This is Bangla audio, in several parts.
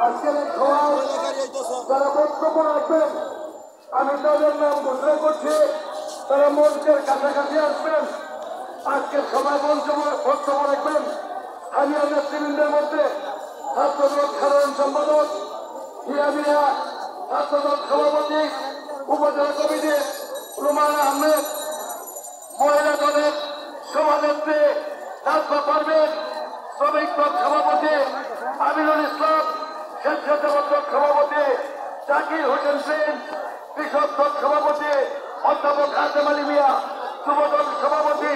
আজকের যারা বক্তব্য রাখবেন আমি তাদের নাম ঘোষণা করছি, তারা মঞ্চের কাছাকাছি আসবেন। আজকের সবাই বক্তব্য রাখবেন। হামিয়া নেতৃবৃন্দের মধ্যে ছাত্রদল সাধারণ সম্পাদক হিয়া মিয়া, ছাত্রদল সভাপতি উপজেলা কমিটি রুমানা আহমেদ, মহিলা দলের সভানেত্রী নাজমা পারভীন, শ্রমিক দল সভাপতি আমিনুল ইসলাম, স্বেচ্ছাসেবক দল সভাপতি জাকির হোসেন সিং, কৃষক দল সভাপতি অধ্যাপক আজম আলী মিয়া, যুবদল সভাপতি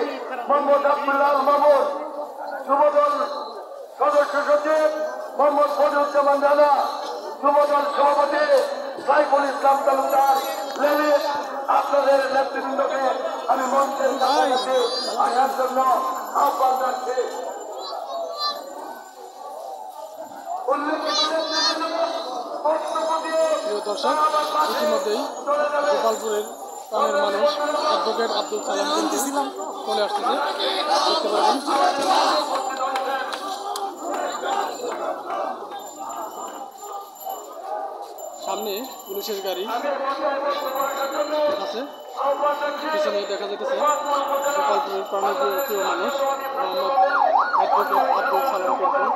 মোহাম্মদ আব্দুল্লাহ মামুন, যুবদল সদস্য সচিব মোহাম্মদ ফজলুজ্জামান রানা, যুবদল সভাপতি সাইফুল ইসলাম তালুকদার লেলিন। আপনাদের নেতৃবৃন্দকে আমি মঞ্চের কাছে আসার জন্য আহ্বান জানাচ্ছি। প্রিয় দর্শক, ইতিমধ্যেই গোপালপুরের প্রাণের মানুষ অ্যাডভোকেট আব্দুল সালাম চলে আসতেছে, দেখতে পাবেন। সামনে পুলিশের গাড়ি আছে, পিছনে দেখা যেতেছে গোপালপুরের প্রাণের প্রিয় মানুষ মোহাম্মদ অ্যাডভোকেট আব্দুল সালাম চৌধুরী।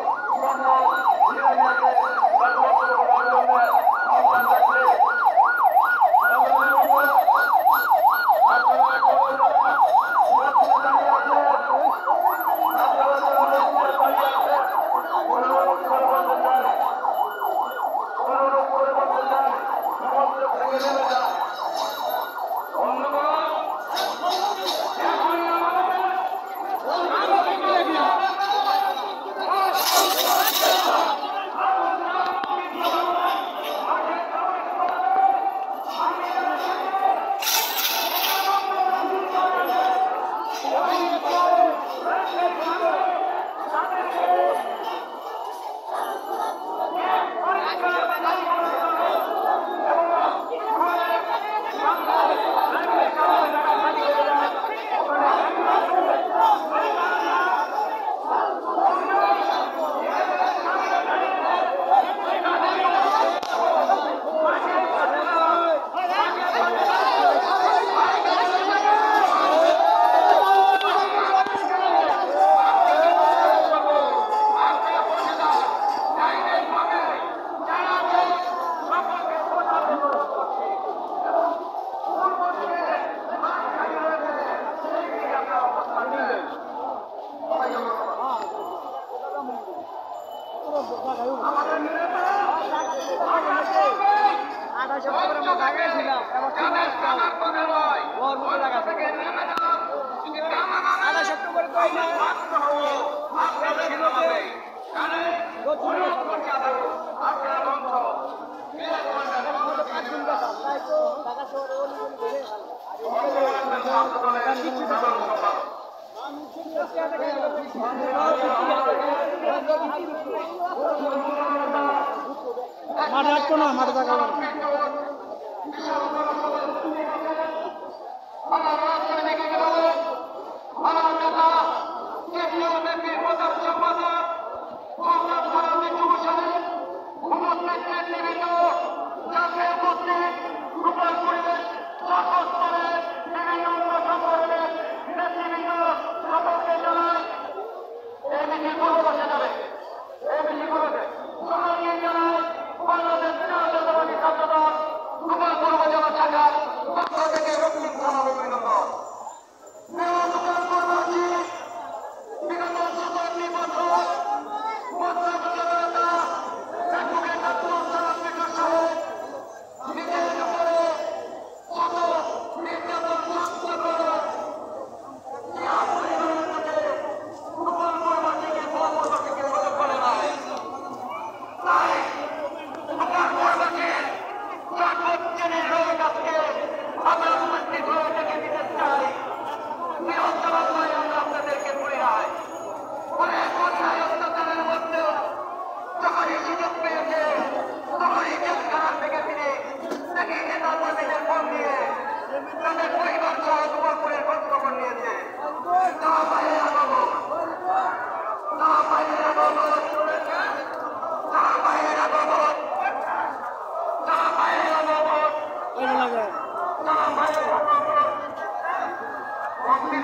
মাঠে আটকো না, মাঠে থাকা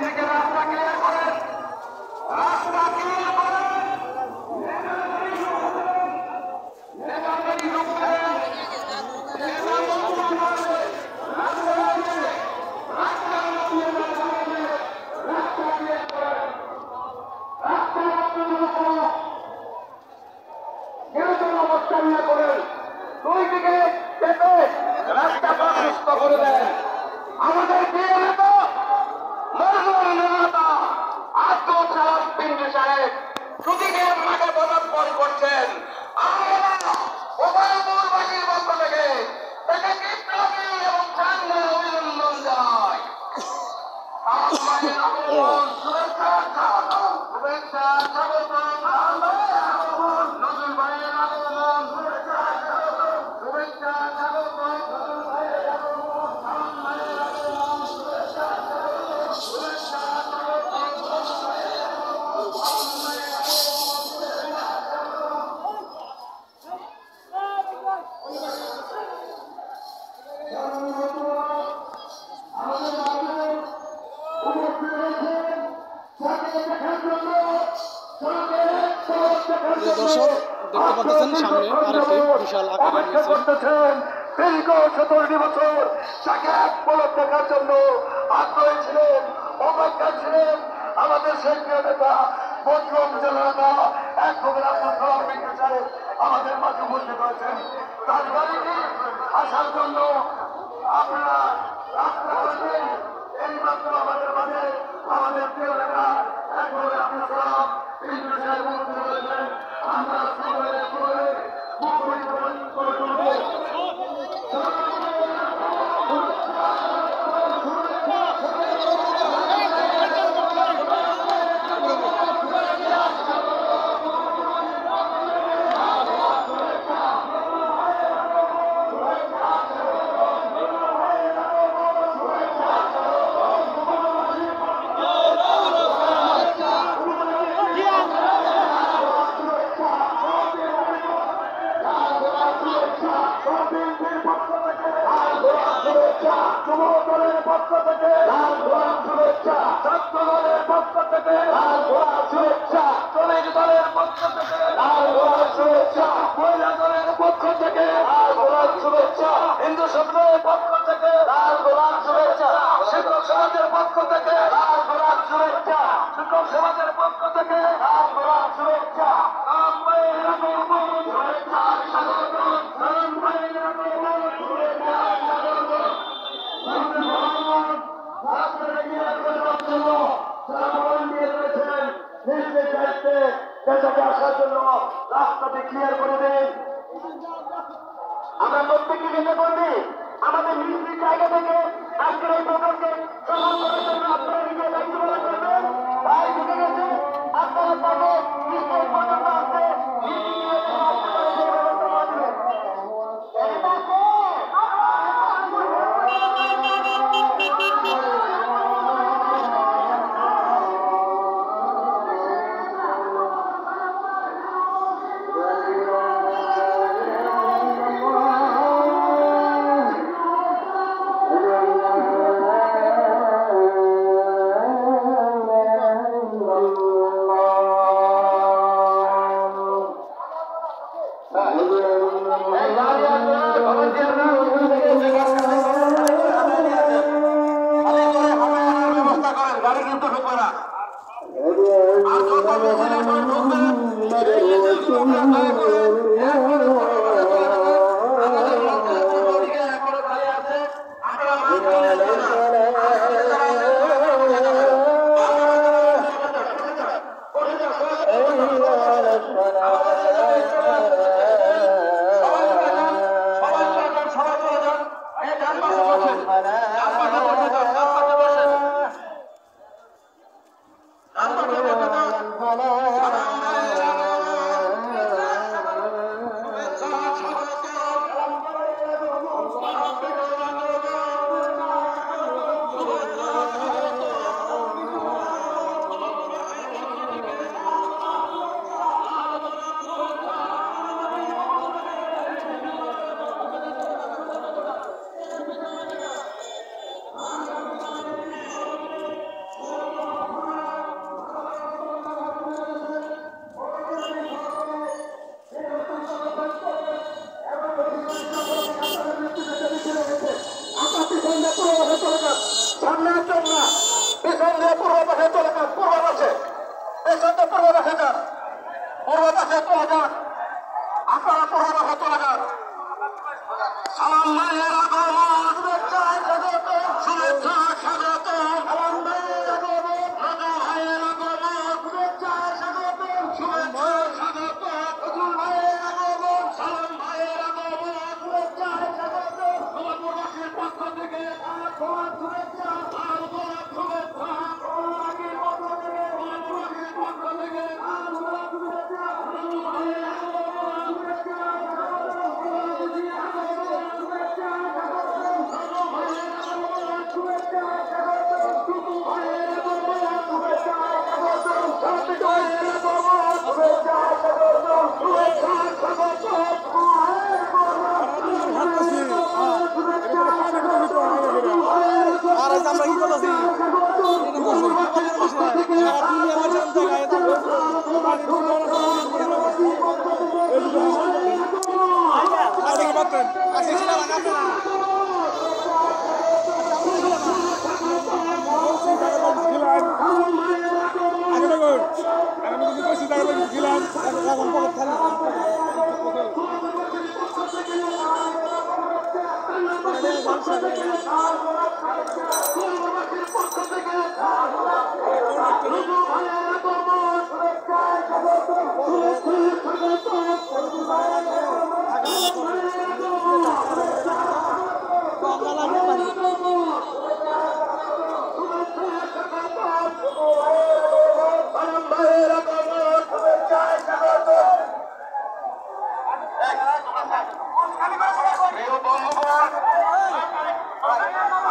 থেকে রাস্তা ক্লিয়ার করেন, রাস্তা ক্লিয়ার করেন। নেতামন্ত্রী ঢুকবেন, নেতামন্ত্রী আসবে, রাস্তা আসবে, রাস্তা ক্লিয়ার করেন, রাস্তা ক্লিয়ার করেন, রাস্তা নিরন্তর অবস্থা নিয়ে করেন। দুই দিকে কেটে রাস্তা প্রশস্ত করে দেন। আমাদের প্রিয় নেতা মজলুম নেতা আব্দুল সালাম পিন্টু সাহেব প্রতিদিন মাঠে পদার্পণ করছেন। আমরা উভয়পুরবাসীর পক্ষ থেকে তাকে বিপ্লবী এবং সাংঘাতিক অভিনন্দন জানাই। শুভেচ্ছা শুভেচ্ছা স্বাগতম নজরুল ভাইয়ের আগমন, শুভেচ্ছা স্বাগতম শুভেচ্ছা স্বাগতম নজরুল ভাইয়ের আগমন, সালাম ভাইয়ের আগমন, শুভেচ্ছা স্বাগতম শুভেচ্ছা স্বাগতম নজরুল ভাইয়ের আগমন, সালাম ভাইয়ের আগমন, শুভেচ্ছা দর্শক দেখতে পাচ্ছেন সামনে আরেকটি বিশাল আকারের মিছিল। দীর্ঘ 17 বছর তাকে এক পলক দেখার জন্য আগ্রহী ছিলেন, অপেক্ষা ছিলেন। আমাদের সেই প্রিয় নেতা মজলুম জনতা এক খবর আব্দুল সালাম পিন্টু সাহেব আমাদের মাঝে উপস্থিত হয়েছেন। তার বাড়িতে আসার জন্য আপনারা রাস্তা করেছেন। এইমাত্র আমাদের মাঝে আমাদের প্রিয় নেতা এক খবর আব্দুল সালাম পিন্টু সাহেব উপস্থিত হয়েছেন। আমরা সবাই যুব দলের পক্ষ থেকে শুভেচ্ছা, ছাত্র দলের পক্ষ থেকে শুভেচ্ছা, শ্রমিক দলের পক্ষ থেকে শুভেচ্ছা, মহিলা দলের পক্ষ থেকে শুভেচ্ছা, হিন্দু সম্প্রদায়ের পক্ষ থেকে শুভেচ্ছা, শিক্ষক সমাজের পক্ষ থেকে শুভেচ্ছা, শিক্ষক সমাজের পক্ষ থেকে শুভেচ্ছা, শুভেচ্ছা আসার জন্য রাস্তাটি ক্লিয়ার করে দেন। আমরা প্রত্যেককে যেতে করবি আমাদের নিজ নিজ জায়গা থেকে আজকের এই প্রোগ্রামকে সফল করার জন্য আপনারা নিজের দায়িত্ব পালন করবেন। ভাই ঢুকে গেছে, আপনারা তাকে স্টেজ পর্যন্ত আসতে গাড়ি কিন্তু ঢুকবে না। আর যত বেশি ঢুকবেন পূর্ব পাশে যান, পূর্ব পাশে চলে যান, আপনারা পূর্ব পাশে চলে যান। সালাম ভাইয়ের আগমন, শুভেচ্ছা স্বাগত, সালাম ভাইয়ের আগমন, রাজু ভাইয়ের আগমন, শুভেচ্ছা স্বাগত, শুভেচ্ছা স্বাগত, ফজল ভাইয়ের আগমন, সালাম ভাইয়ের আগমন, শুভেচ্ছা স্বাগত, গোলাপুরবাসীর পক্ষ থেকে তোমার শুভেচ্ছা, আর তোমার শুভেচ্ছা, গোলাপুরবাসীর পক্ষ থেকে, গোলাপুরবাসীর পক্ষ থেকে, আর তোমার শুভেচ্ছা, রাজু ভাইয়ের আগমন, শুভেচ্ছা স্বাগত, গোলাপুরবাসীর আগমন, শুভেচ্ছা স্বাগত, রাজু ভাইয়ের আগমন, শুভেচ্ছা স্বাগত, টুকু ভাইয়ের আগমন, শুভেচ্ছা স্বাগত, সাথী ভাইয়ের আগমন, শুভেচ্ছা স্বাগত, শুভেচ্ছা স্বাগত, টুকু ভাইয়ের আগমন, শুভেচ্ছা স্বাগত, টুকু ভাইয়ের আগমন, আর আজ আমরা কি করতেছি সারা দুনিয়া আমার জানতে গায়ে থাকবে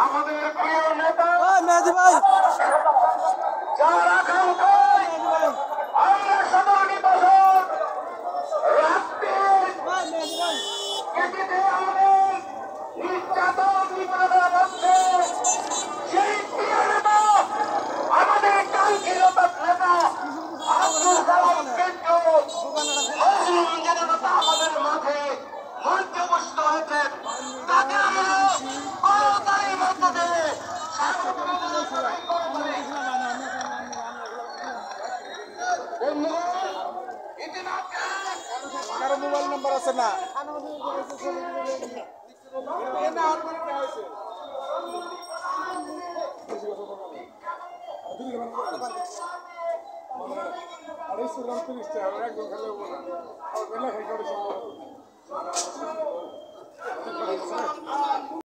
আমাদের প্রিয় নেতা মেহেদি ভাই যার আকাঙ্ক্ষায় আমরা 17টি বছর রাষ্ট্রের কেটে আমাদের নির্যাতন নিপীড়নের মধ্যে সেই প্রিয় নেতা আমাদের কাঙ্ক্ষিত নেতা আব্দুল কালাম কিন্তু মুসলিম জনতা আমাদের মাঝে মঞ্চপুষ্ট হয়েছেন। তাকে আমরা তারই মধ্য দিয়ে কারো মোবাইল নাম্বার আছে না একজন